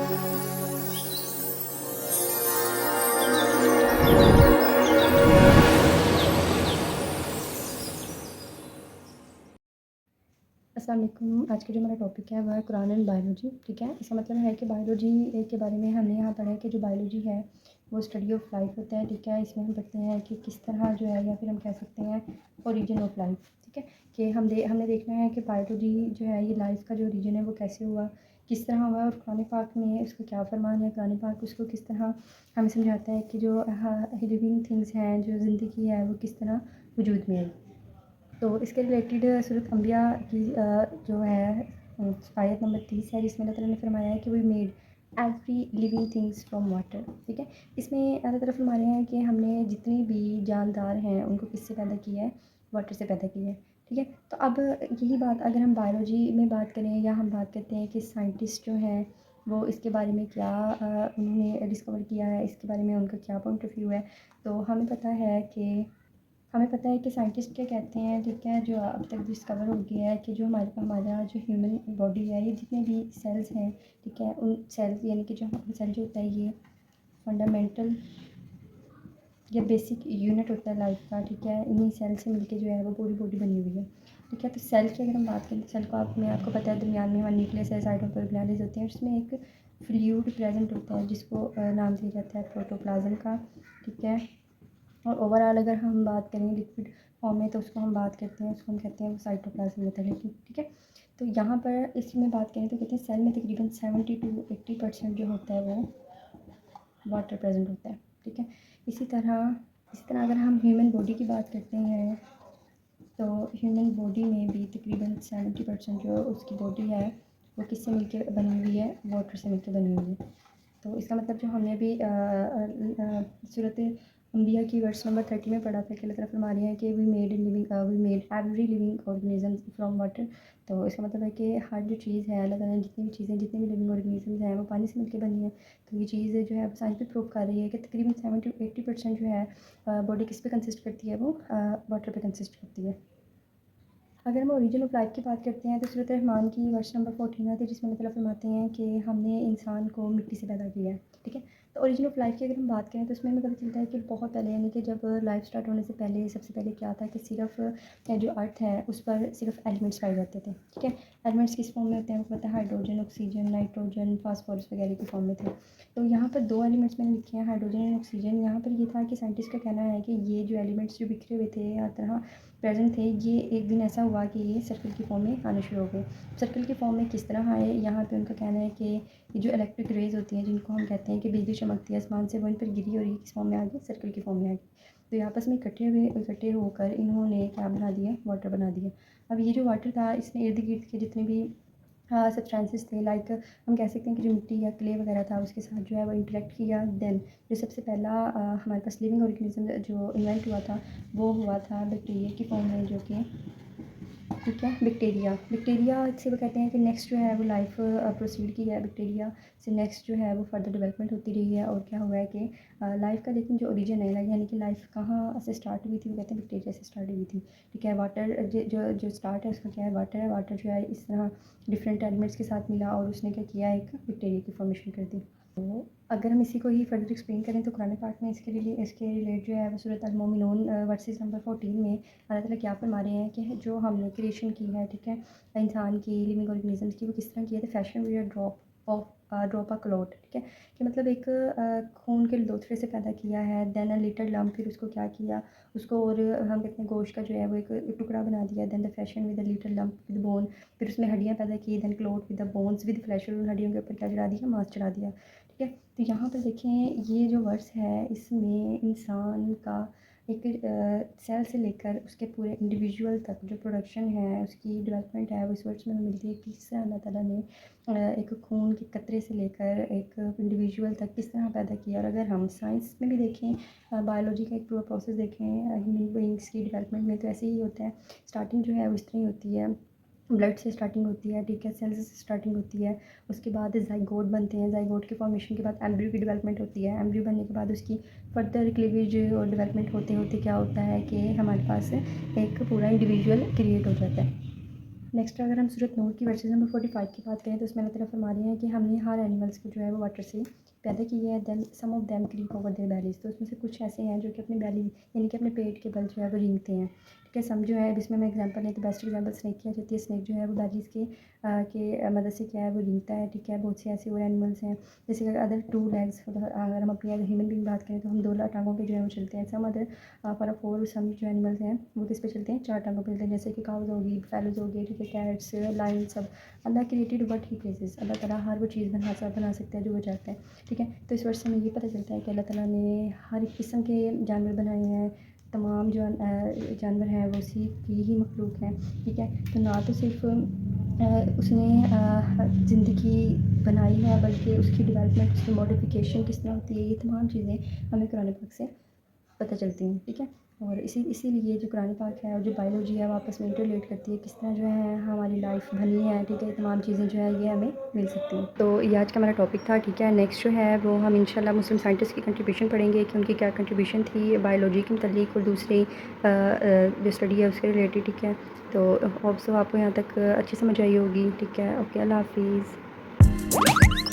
अस्सलाम वालेकुम। आज का जो हमारा टॉपिक है वह है कुरान एंड बायोलॉजी। ठीक है, इसका मतलब है कि बायोलॉजी के बारे में हमने यहाँ पढ़ा है कि जो बायोलॉजी है वो स्टडी ऑफ लाइफ होता है। ठीक है, इसमें हम पढ़ते हैं कि किस तरह जो है, या फिर हम कह सकते हैं ओरिजिन ऑफ लाइफ। ठीक है, कि हमने देखना है कि बायोलॉजी जो है ये लाइफ का जो ओरिजिन है वो कैसे हुआ, किस तरह हुआ, और कुरान पाक में उसका क्या फरमान है। कुरान पाक उसको किस तरह हमें समझाता है कि जो लिविंग थिंग्स हैं, जो ज़िंदगी है, वो किस तरह वजूद में आई। तो इसके रिलेटेड सूरत अंबिया की जो है आयत नंबर 30 है, जिसमें अल्लाह ताला ने फरमाया है कि we made every living things from water. ठीक है, इसमें अल्लाह ताला फरमा रहे हैं कि हमने जितनी भी जानदार हैं उनको किससे पैदा किया है, वाटर से पैदा किया है। ठीक है, तो अब यही बात अगर हम बायोलॉजी में बात करें, या हम बात करते हैं कि साइंटिस्ट जो हैं वो इसके बारे में क्या उन्होंने डिस्कवर किया है, इसके बारे में उनका क्या पॉइंट ऑफ व्यू है, तो हमें पता है कि साइंटिस्ट क्या कहते हैं। ठीक है, जो अब तक डिस्कवर हो गया है कि जो हमारा जो ह्यूमन बॉडी है, ये जितने भी सेल्स हैं, ठीक है, उन सेल्स यानी कि जो सेल जो होता है ये फंडामेंटल या बेसिक यूनिट होता है लाइफ का। ठीक है, इन्हीं सेल से मिलके जो है वो पूरी बॉडी बनी हुई है। ठीक है, तो सेल की अगर हम बात करें तो सेल को आपको पता है दरमियान में हमारे न्यूक्लियस है, साइडों पर ऑर्गेनेल्स होते हैं, उसमें एक फ्लूइड प्रेजेंट होता है जिसको नाम दिया जाता है प्रोटोप्लाज्म का। ठीक है, और ओवरऑल अगर हम बात करें लिक्विड फॉर्म में तो उसको हम बात करते हैं, उसको हम कहते हैं वो साइटोप्लाज्म होता है। लेकिन ठीक है, तो यहाँ पर इसमें बात करें तो कहते हैं सेल में तकरीबन 70 to 80% जो होता है वो वाटर प्रेजेंट होता है। ठीक है, इसी तरह अगर हम ह्यूमन बॉडी की बात करते हैं तो ह्यूमन बॉडी में भी तकरीबन 70% जो उसकी बॉडी है वो किससे मिलके बनी हुई है, वाटर से मिलके बनी हुई है। तो इसका मतलब जो हमने अभी सूरत अंबिया की वर्स नंबर 30 में पढ़ा था कि अल्लाह ताला फरमा रही है कि we made every living organism from water. तो इसका मतलब है कि हर जो चीज़ है, अल्लाह ताला ने जितनी भी लिविंग ऑर्गेनिजम्स हैं वो पानी से मिलकर बनी है। तो ये चीज़ जो है साइंस भी प्रूव कर रही है कि तकरीबन 70 to 80% जो है बॉडी किस पे कंसिस्ट करती है, वो वाटर पे कंसिस्ट करती है। अगर हम ओरिजिन ऑफ लाइफ की बात करते हैं तो सूरत रहमान की वर्ष नंबर 14 आती है, जिसमें अल्लाह ताला फरमाते हैं कि हमने इंसान को मिट्टी से पैदा किया है। ठीक है, तो ओरिजिन ऑफ लाइफ की अगर हम बात करें तो उसमें हमें पता चलता है कि बहुत पहले, यानी कि जब लाइफ स्टार्ट होने से पहले सबसे पहले क्या था कि सिर्फ जो अर्थ है उस पर सिर्फ एलिमेंट्स पाए जाते थे। ठीक है, एलिमेंट्स किस फॉर्म में होते हैं आपको पता है, हाइड्रोजन, ऑक्सीजन, नाइट्रोजन, फास्फोरस वगैरह की फॉर्म में थे। तो यहाँ पर दो एलिमेंट्स मैंने लिखे हैं, हाइड्रोजन एंड ऑक्सीजन। यहाँ पर ये था कि साइंटिस्ट का कहना है कि ये जो एलिमेंट्स जो बिखरे हुए थे हर तरह प्रेजेंट थे, ये एक दिन ऐसा हुआ कि ये सर्कल की फॉर्म में आने शुरू हो गए। सर्कल की फॉर्म में किस तरह आए, यहाँ पे उनका कहना है कि ये जो इलेक्ट्रिक रेज होती हैं, जिनको हम कहते हैं कि बिजली चमकती है आसमान से, वो इन पर गिरी और ये किस फॉर्म में आ गई, सर्कल की फॉर्म में आ गई। तो ये आपस में इकट्ठे होकर इन्होंने क्या बना दिया, वाटर बना दिया। अब ये जो वाटर था इसने इर्द गिर्द के जितने भी सब्सटेंसेस थे, लाइक हम कह सकते हैं कि जो मिट्टी या क्ले वगैरह था उसके साथ जो है वो इंटरेक्ट किया। देन जो सबसे पहला हमारे पास लिविंग ऑर्गेनिज्म जो इन्वेंट हुआ था वो हुआ था बैक्टीरिया की फॉर्म में, जो कि ठीक है बैक्टीरिया से वो कहते हैं कि नेक्स्ट जो है वो लाइफ प्रोसीड की है। बैक्टीरिया से नेक्स्ट जो है वो फर्दर डेवलपमेंट होती रही है, और क्या हुआ है कि लाइफ का लेकिन जो ओरिजिन है, यानी कि लाइफ कहाँ से स्टार्ट हुई थी, वो कहते हैं बैक्टीरिया से स्टार्ट हुई थी। ठीक है, वाटर जो स्टार्ट है उसका क्या है, वाटर है। वाटर जो है इस तरह डिफरेंट एलिमेंट्स के साथ मिला और उसने क्या किया, एक बैक्टीरिया की फॉर्मेशन कर दी। तो अगर हम इसी को ही फर्दर एक्सप्लेन करें तो कुरान पाक में इसके रिलेट जो है वो सूरत अल-मोमिनून वर्सेस नंबर 14 में अल्लाह ताला क्या फरमा रहे हैं कि जो हमने क्रिएशन की है, ठीक है, इंसान की, लिविंग ऑर्गेनिजम्स की, वो किस तरह की है। तो fashion we drop a clot. ठीक है, कि मतलब एक खून के लोथड़े से पैदा किया है। देन अ लिटिल लम्प, फिर उसको क्या किया, उसको और हम कहते हैं गोश्त का जो है वो एक टुकड़ा बना दिया। Then the fashion with a little lump with bone, फिर उसमें हड्डियाँ पैदा की। Then cloth with the bones with flesh, और उन हड्डियों के ऊपर क्या चढ़ा दिया, मांस चढ़ा दिया। ठीक है, तो यहाँ पर देखें ये जो वर्स है इसमें इंसान का एक सेल से लेकर उसके पूरे इंडिविजुअल तक जो प्रोडक्शन है, उसकी डेवलपमेंट है, वो इस वर्ड्स में हमें मिलती है कि किस तरह अल्लाह ताला ने एक खून के कतरे से लेकर एक इंडिविजुअल तक किस तरह पैदा किया। और अगर हम साइंस में भी देखें, बायोलॉजी का एक पूरा प्रोसेस देखें ह्यूमन बीइंग्स की डेवलपमेंट में, तो ऐसे ही होता है। स्टार्टिंग जो है वो इस तरह ही होती है, ब्लड से स्टार्टिंग होती है। ठीक है, सेल्स से स्टार्टिंग होती है, उसके बाद जाइगोट बनते हैं, जाइगोट के फॉर्मेशन के बाद एम्ब्रियो की डेवलपमेंट होती है। एम्ब्रियो बनने के बाद उसकी फर्दर क्लीवेज और डेवलपमेंट होते होते क्या होता है कि हमारे पास एक पूरा इंडिविजुअल क्रिएट हो जाता है। नेक्स्ट अगर हम सूरत नूर की वर्सेस नंबर 45 की बात करें तो उसमें अल्लाह ताला फरमा रहे हैं कि हमने हर एनिमल्स को जो है वो वाटर से पैदा किया है। Then some of them creep over their bellies, तो उसमें से कुछ ऐसे हैं जो कि अपने बैली यानी कि अपने पेट के बल जो है वो रेंगते हैं। ठीक है, सम जो है इसमें मैं एग्जांपल लें तो बेस्ट एग्जांपल स्नेक की आ जाती है। स्नेक जो है वो बैलीज के मदद से क्या है वो रेंगता है। ठीक है, बहुत से ऐसे और एनिमल्स हैं जैसे अदर टू लेग्स, अगर हम अपनी ह्यूमन बींग बात करें तो हम 2 टांगों पे जो है वो चलते हैं। सम अदर फॉर फोर सम जो एनिमल्स हैं वो किस पे चलते हैं, 4 टांगों पे चलते हैं, जैसे कि काउज होगी, फैलोज हो गए, ठीक है, कैट्स, लाइन, सब। अल्लाह क्रिएटेड व्हाट ही प्लेसेस, अल्लाह ताला हर वो चीज़ बना सकता है जो वो चाहता है। ठीक है, तो इस वर्ष से हमें ये पता चलता है कि अल्लाह ताला ने हर एक किस्म के जानवर बनाए हैं। तमाम जो जानवर हैं वो उसी की ही मखलूक हैं। ठीक है, तो ना तो सिर्फ उसने ज़िंदगी बनाई है बल्कि उसकी डेवलपमेंट, उसकी मॉडिफिकेशन किस तरह होती है, ये तमाम चीज़ें हमें कुरान पाक से पता चलती हैं। ठीक है, और इसीलिए जो कुरान पाक है और जो बायोलॉजी है वो आपस में इंटरलेट करती है, किस तरह जो है हमारी लाइफ बनी है। ठीक है, तमाम चीज़ें जो है ये हमें मिल सकती हैं। तो ये आज का हमारा टॉपिक था। ठीक है, नेक्स्ट जो है वो हम इंशाल्लाह मुस्लिम साइंटिस्ट की कंट्रीब्यूशन पढ़ेंगे कि उनकी क्या कंट्रीब्यूशन थी बायोलॉजी के मतलब और दूसरी जो स्टडी है उसके रिलेटेड। ठीक है, तो होप सो आपको यहाँ तक अच्छी समझ आई होगी। ठीक है, ओके, अल्लाह हाफिज़।